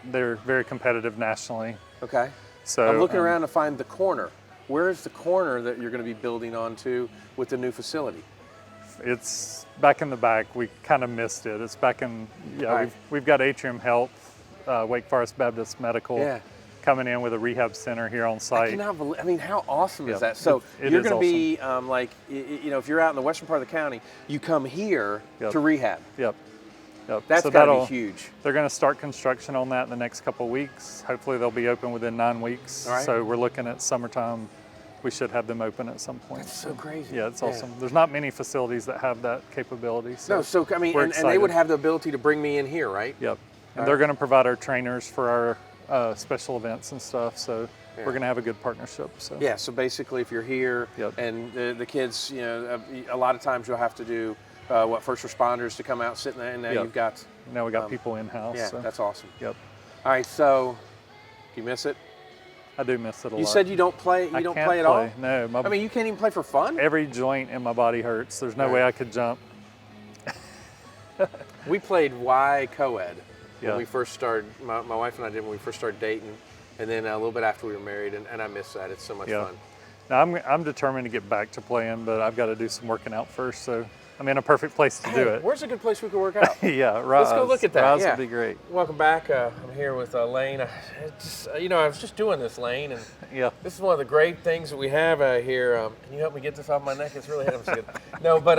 they're very competitive nationally. Okay. So I'm looking around to find the corner. Where is the corner that you're going to be building onto with the new facility? It's back in the back. We kind of missed it. It's back in. Yeah, Right. we've got Atrium Health, Wake Forest Baptist Medical, Yeah. coming in with a rehab center here on I site. cannot believe. I mean, how awesome is Yeah, that? So it you're is going to be if you're out in the western part of the county, you come here Yep. to rehab. Yep. That's So got to that'll- be huge. They're going to start construction on that in the next couple of weeks. Hopefully, they'll be open within 9 weeks. All right. So we're looking at summertime. We should have them open at some point. That's so crazy. Yeah, it's awesome. There's not many facilities that have that capability. No, so I mean, we're and they would excited. have the ability to bring me in here, right? Yep. And All they're right. going to provide our trainers for our special events and stuff. So Yeah. we're going to have a good partnership. So Yeah. So basically, if you're here Yep. and the kids, a lot of times you'll have to do first responders to come out, sit in there, and now Yep. you've got. now we got people in house. Yeah, so. that's awesome. Yep. All right, so do you miss it? I do miss it a lot. You said you don't play. You I don't can't play at all. No, I mean, you can't even play for fun. every joint in my body hurts. There's no Right. way I could jump. We played Y co-ed when Yeah. we first started. My wife and I did when we first started dating, and then a little bit after we were married, and I miss that. It's so much Yeah. fun. Now, I'm determined to get back to playing, but I've got to do some working out first. So I'm in a perfect place to do it. Where's a good place we could work out? Yeah, Let's go look at that. Rise Yeah. would be great. Welcome back. I'm here with Lane. I was just doing this, Lane, and Yeah. this is one of the great things that we have here. Can you help me get this off my neck? It's really hitting me good. No, but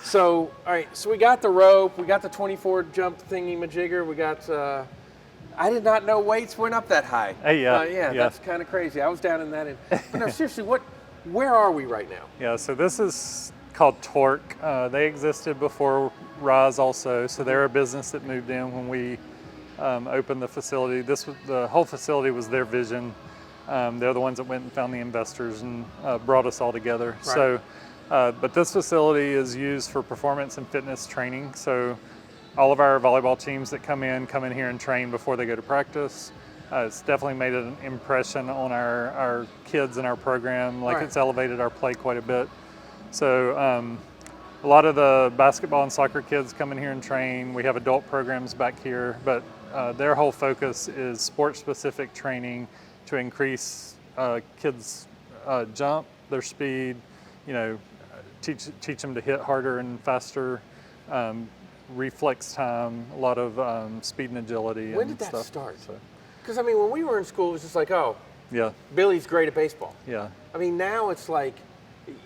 so all right. So we got the rope. We got the 24 jump thingy majigger. We got. I did not know weights went up that high. Yeah. That's kind of crazy. I was down in that. But no, seriously, where are we right now? Yeah, so this is called Torque. They existed before Rise also, so they're a business that moved in when we opened the facility. The whole facility was their vision. They're the ones that went and found the investors and brought us all together. Right. So, but this facility is used for performance and fitness training. So all of our volleyball teams that come in here and train before they go to practice. It's definitely made an impression on our kids in our program. Like, right. It's elevated our play quite a bit. So a lot of the basketball and soccer kids come in here and train. We have adult programs back here, but their whole focus is sport-specific training to increase kids' jump, their speed, teach them to hit harder and faster, reflex time, a lot of speed and agility. When did that start? Because, when we were in school, it was just like, oh, yeah, Billy's great at baseball. Yeah. Now it's like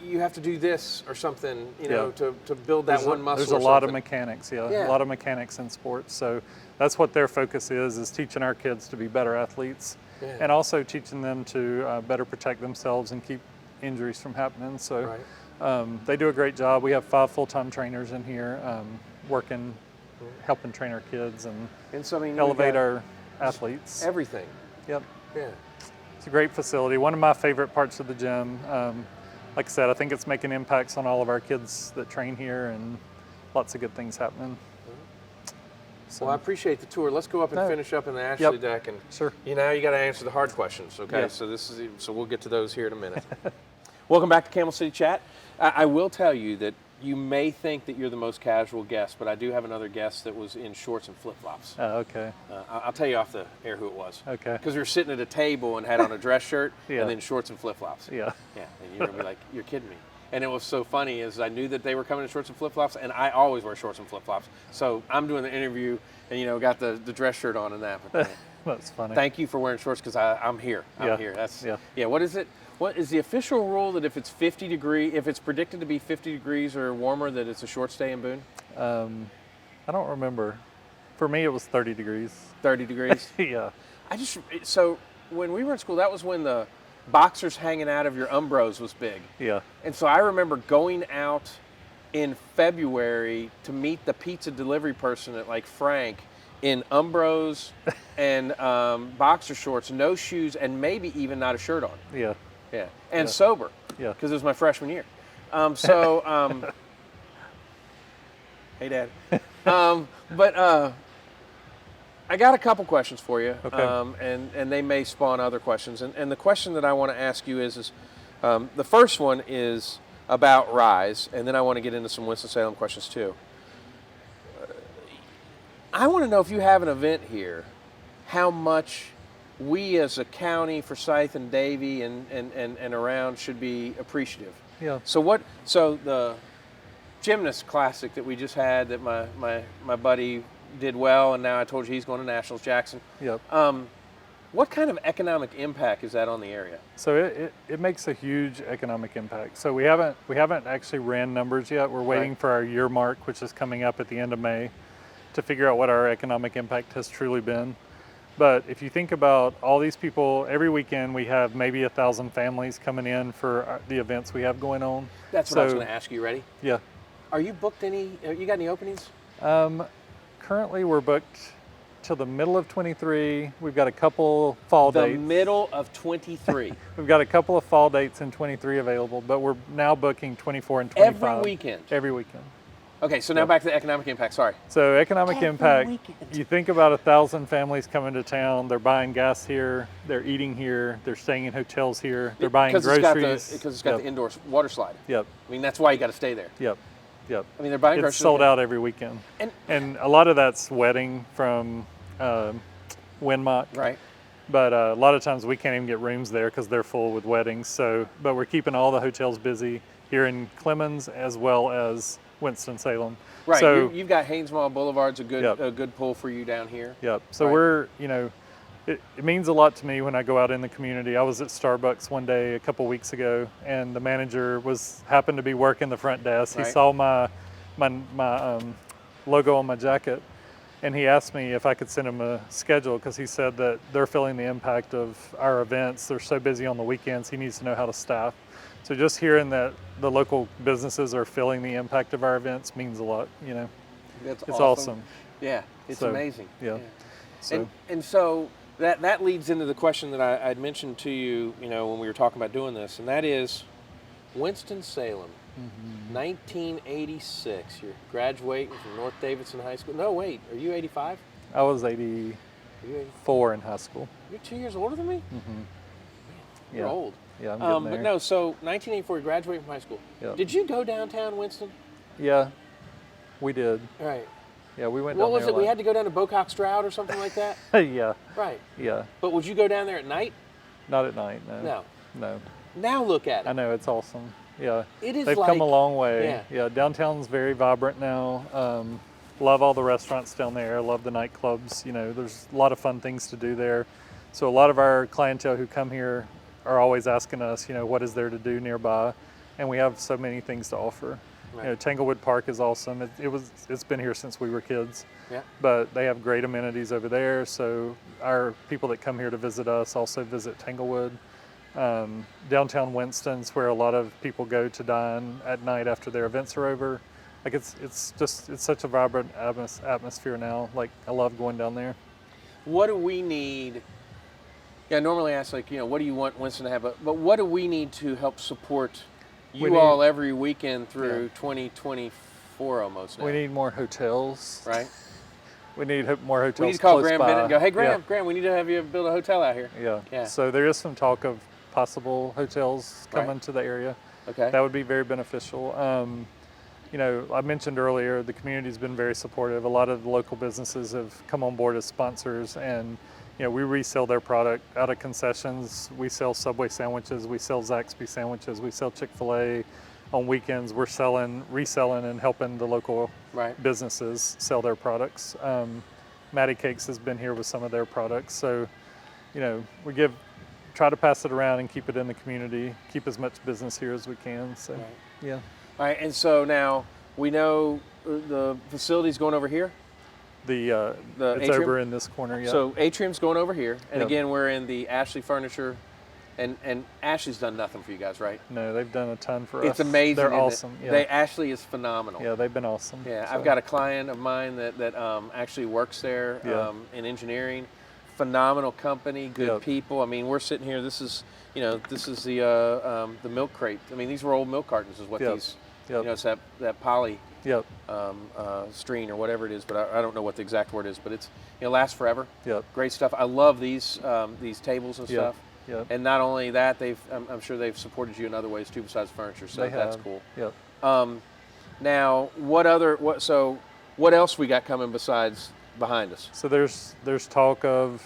you have to do this or something, to build that one muscle. There's a lot of mechanics, a lot of mechanics in sports. So that's what their focus is teaching our kids to be better athletes and also teaching them to better protect themselves and keep injuries from happening. So they do a great job. We have 5 full-time trainers in here working, helping train our kids and so, elevate our athletes. Everything. Yep. Yeah. It's a great facility. One of my favorite parts of the gym. Like I said, I think it's making impacts on all of our kids that train here and lots of good things happening. So, well, I appreciate the tour. Let's go up and finish up in the Ashley deck. And sure. You got to answer the hard questions, okay? Yeah. So we'll get to those here in a minute. Welcome back to Camel City Chat. I will tell you that you may think that you're the most casual guest, but I do have another guest that was in shorts and flip-flops. Oh, okay. I'll tell you off the air who it was. Okay. Because we were sitting at a table and had on a dress shirt Yeah. and then shorts and flip-flops. Yeah. Yeah, and you're going to be like, you're kidding me. And it was so funny is I knew that they were coming in shorts and flip-flops, and I always wear shorts and flip-flops. So I'm doing the interview and, got the dress shirt on and that. But, That's funny. thank you for wearing shorts because I'm here. I'm here. What is it? What is the official rule that if it's 50 degrees, if it's predicted to be 50 degrees or warmer, that it's a short stay in Boone? I don't remember. For me, it was 30 degrees. 30 degrees? Yeah. So when we were in school, that was when the boxers hanging out of your Umbros was big. Yeah. And so I remember going out in February to meet the pizza delivery person at like Frank in Umbros and boxer shorts, no shoes, and maybe even not a shirt on. Yeah. Yeah, and sober. Yeah. Because it was my freshman year. Hey, Dad. But I got a couple questions for you, Okay. and they may spawn other questions. And the question that I want to ask you is the first one is about Rise, and then I want to get into some Winston-Salem questions too. I want to know if you have an event here, how much we as a county, Forsyth and Davie and around should be appreciative. Yeah. So the gymnast classic that we just had that my buddy did well, and now I told you he's going to Nationals, Jackson. Yep. What kind of economic impact is that on the area? So it makes a huge economic impact. So we haven't actually ran numbers yet. We're waiting for our year mark, which is coming up at the end of May, to figure out what our economic impact has truly been. But if you think about all these people, every weekend we have maybe 1,000 families coming in for the events we have going on. That's what I was going to ask you. Ready? Yeah. Are you booked any? You got any openings? Currently we're booked till the middle of 23. We've got a couple fall dates. The middle of 23. We've got a couple of fall dates in 23 available, but we're now booking 24 and 25. Every weekend? Every weekend. Okay, so now back to the economic impact, sorry. So economic impact, weekend. You think about 1,000 families coming to town, they're buying gas here, they're eating here, they're staying in hotels here, they're buying groceries. Because it's got the indoor water slide. Yep. That's why you got to stay there. Yep. They're buying groceries. It's sold out every weekend. And a lot of that's wedding from Winmont. Right. But a lot of times we can't even get rooms there because they're full with weddings. So, but we're keeping all the hotels busy here in Clemens as well as Winston-Salem. Right. So You've got Haynes Mall Boulevard's a good Yep. a good pull for you down here. Yep. So Right. we're, it means a lot to me when I go out in the community. I was at Starbucks one day a couple weeks ago, and the manager happened to be working the front desk. He Right. saw my logo on my jacket, and he asked me if I could send him a schedule because he said that they're feeling the impact of our events. They're so busy on the weekends. He needs to know how to staff. So just hearing that the local businesses are feeling the impact of our events means a lot. That's It's awesome. Yeah, it's So, amazing. yeah. So And so that leads into the question that I'd mentioned to you, when we were talking about doing this, and that is Winston-Salem, 1986. You're graduating from North Davidson High School. No, wait, are you 85? I was Are you 84 in high school. You're 2 years older than me? You're Yeah. old. Yeah, I'm getting there. But no, so 1984, you graduated from high school. Yeah. Did you go downtown Winston? Yeah, we did. All right. Yeah, we went What down was there it? We had to go down to Bocock Stroud or something like that? yeah, Right. yeah. But would you go down there at night? Not at night, no. No. No. Now look at I it. know, it's awesome. Yeah. It is They've like, come a long way. yeah. Yeah, downtown's very vibrant now. Love all the restaurants down there. Love the nightclubs. There's a lot of fun things to do there. So a lot of our clientele who come here are always asking us, what is there to do nearby? And we have so many things to offer. Right. Tanglewood Park is awesome. It's been here since we were kids. Yeah. But they have great amenities over there. So our people that come here to visit us also visit Tanglewood. Downtown Winston's where a lot of people go to dine at night after their events are over. Like it's such a vibrant atmosphere now. Like I love going down there. What do we need? Yeah, I normally ask what do you want Winston to have? But what do we need to help support you all every weekend through 2024 almost now? We need more hotels. Right? We need more hotels. We need to call close Graham by. Bennett and go, hey, Graham, Yeah. Graham, we need to have you build a hotel out here. Yeah. Yeah. So there is some talk of possible hotels coming Right. to the area. Okay. That would be very beneficial. I mentioned earlier the community's been very supportive. A lot of the local businesses have come on board as sponsors, and we resell their product out of concessions. We sell Subway sandwiches, we sell Zaxby sandwiches, we sell Chick-fil-A. On weekends, we're reselling, and helping the local Right. businesses sell their products. Matty Cakes has been here with some of their products, so we try to pass it around and keep it in the community, keep as much business here as we can. So, Right. yeah. All right, and so now we know the facility's going over here. The it's atrium? over in this corner. Yeah. So Atrium's going over here, and Yep. again we're in the Ashley Furniture, and Ashley's done nothing for you guys, right? no, they've done a ton for us. It's amazing. They're isn't it? awesome. Yeah. Ashley is phenomenal. Yeah, they've been awesome. Yeah, So, I've got a client of mine that actually works there Yeah. in engineering. Phenomenal company, good Yep. people. I mean, we're sitting here. This is the milk crate. I mean, these were old milk cartons, is what Yep. these. Yep. It's that poly Yep. screen or whatever it is, but I don't know what the exact word is. But it's lasts forever. Yep. Great stuff. I love these tables and Yep. stuff. Yep. And not only that, I'm sure they've supported you in other ways too besides furniture. So They that's have. cool. Yep. Now, what else we got coming besides behind us? So there's talk of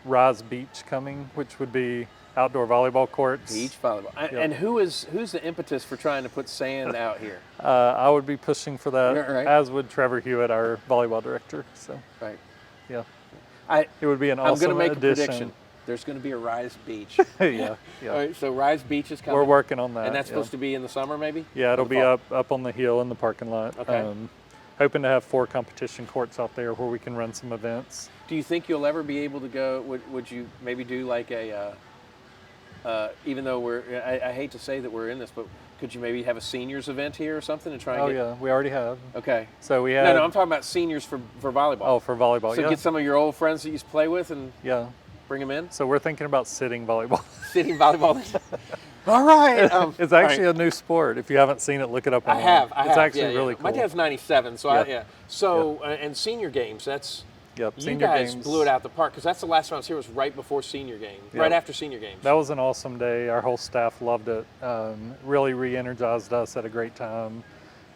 Rise Beach coming, which would be outdoor volleyball courts. Beach volleyball. And who's the impetus for trying to put sand out here? I would be pushing for that, Yeah, right. as would Trevor Hewitt, our volleyball director. So Right. yeah, It it would be an I'm awesome going to make addition. a prediction. There's going to be a Rise Beach. yeah, yeah. All right, so Rise Beach is coming. We're working on that. And that's yeah. supposed to be in the summer, maybe? Yeah, it'll Or the be fall? up on the hill in the parking lot. Okay. Hoping to have 4 competition courts out there where we can run some events. Do you think you'll ever be able to go? Would you maybe do like a? Even though I hate to say that we're in this, but could you maybe have a seniors event here or something and try and Oh get? yeah, we already have. Okay. So we had. No, I'm talking about seniors for volleyball. Oh, for volleyball. So yeah. get some of your old friends that you used to play with and Yeah. bring them in. So we're thinking about sitting volleyball. Sitting volleyball. All right. It's actually a new sport. If you haven't seen it, look it up I online. have. It's actually yeah, really yeah. cool. My dad's 97, so Yeah. So and senior games. That's Yep. you Senior guys games. blew it out the park because that's the last time I was here. Was right before senior games. Yep. Right after senior games. That was an awesome day. Our whole staff loved it. Really re-energized us at a great time.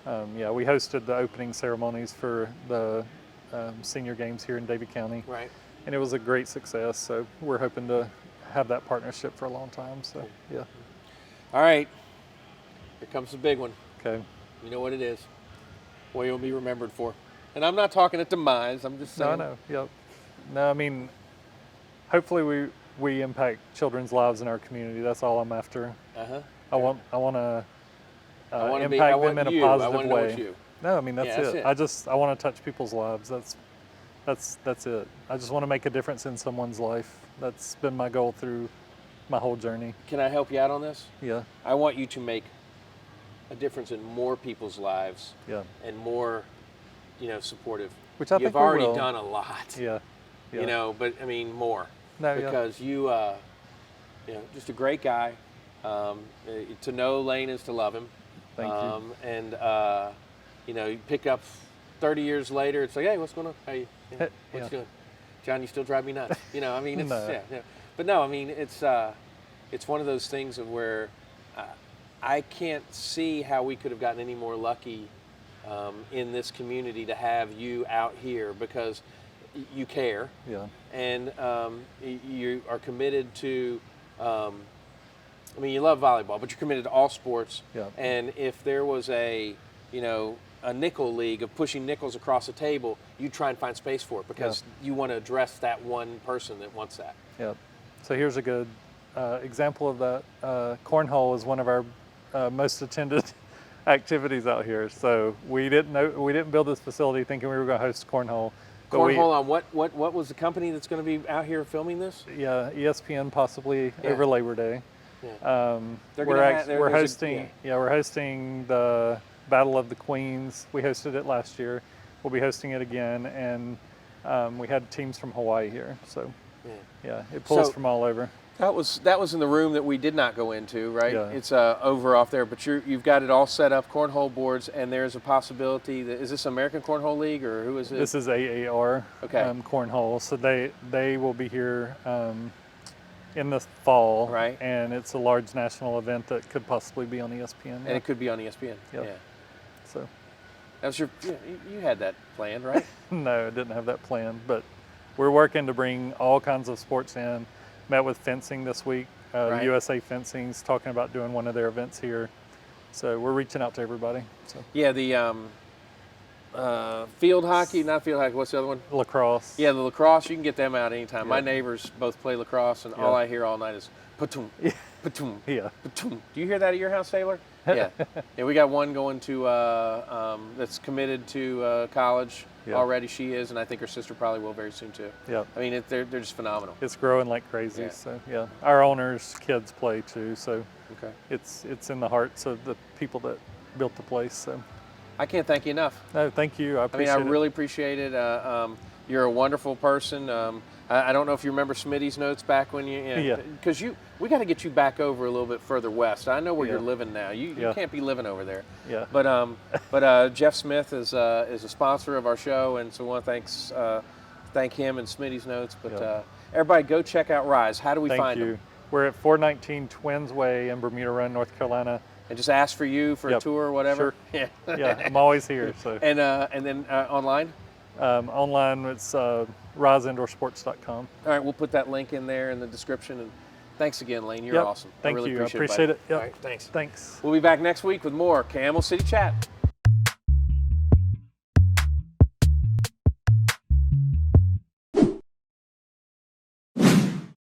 We hosted the opening ceremonies for the senior games here in Davie County. Right. and it was a great success. So we're hoping to have that partnership for a long time. So yeah. All right, here comes the big one. Okay. You know what it is. What you'll be remembered for. And I'm not talking at demise. I'm just saying. No. Yep. No, I mean, hopefully we impact children's lives in our community. That's all I'm after. Uh-huh. I want to impact I want them in you. a I positive want to know way. it's you. No, I mean Yeah, that's it. I want to touch people's lives. That's it. I just want to make a difference in someone's life. That's been my goal through my whole journey. Can I help you out on this? Yeah. I want you to make a difference in more people's lives. Yeah. And more, supportive. Which I think You've we already will. done a lot. Yeah. But I mean more. No, because you, just a great guy. To know Lane is to love him. Thank you. And you pick up 30 years later. It's like, hey, what's going on? Hey, what's Yeah. doing? John, you still drive me nuts. I mean, it's No. yeah. But no, I mean, it's one of those things of where I can't see how we could have gotten any more lucky in this community to have you out here because you care. Yeah. And you are committed to. You love volleyball, but you're committed to all sports. Yeah. And if there was a nickel league of pushing nickels across the table, you try and find space for it because you want to address that one person that wants that. Yeah. So here's a good example of that. Cornhole is one of our most attended activities out here. So we didn't build this facility thinking we were going to host cornhole. But Cornhole on what was the company that's going to be out here filming this? Yeah, ESPN possibly over Labor Day. Yeah. We're hosting the Battle of the Queens. We hosted it last year. We'll be hosting it again, and we had teams from Hawaii here. So it pulls from all over. That was in the room that we did not go into, right? Yeah. It's over off there, but you've got it all set up, cornhole boards, and there's a possibility that is this American Cornhole League or who is it? This is AAR cornhole. So they will be here in the fall, right? And it's a large national event that could possibly be on ESPN. And it could be on ESPN. Yep. Yeah. So that was you had that planned, right? No, I didn't have that planned, but we're working to bring all kinds of sports in. Met with fencing this week. Right. USA Fencing's talking about doing one of their events here. So we're reaching out to everybody. So. Yeah, the field hockey, not field hockey, what's the other one? Lacrosse. Yeah, the lacrosse, you can get them out anytime. Yeah. My neighbors both play lacrosse, and all I hear all night is patoom, patoom, Yeah. patoom. Do you hear that at your house, Taylor? Yeah. Yeah, we got one going to, that's committed to college already. She is, and I think her sister probably will very soon too. Yeah. I mean, they're just phenomenal. It's growing like crazy. Yeah. So yeah, our owners' kids play too. So Okay. it's in the hearts of the people that built the place. So I can't thank you enough. no, thank you. I appreciate I it. really appreciate it. You're a wonderful person. I don't know if you remember Smitty's notes back when because we got to get you back over a little bit further west. I know where you're living now. You can't be living over there. Yeah. But Jeff Smith is a sponsor of our show, and so I want to thank him and Smitty's notes. But everybody, go check out Rise. How do we find them? We're at 419 Twins Way in Bermuda Run, North Carolina. And just ask for you for a tour or whatever. Sure. Yeah. Yeah, I'm always here. So And then online. online it's riseindoorsports.com. All right, we'll put that link in there in the description. And thanks again, Lane. You're Yep. awesome. Thank I really you. appreciate I appreciate it. Yep. All right, thanks. Thanks. We'll be back next week with more Camel City Chat.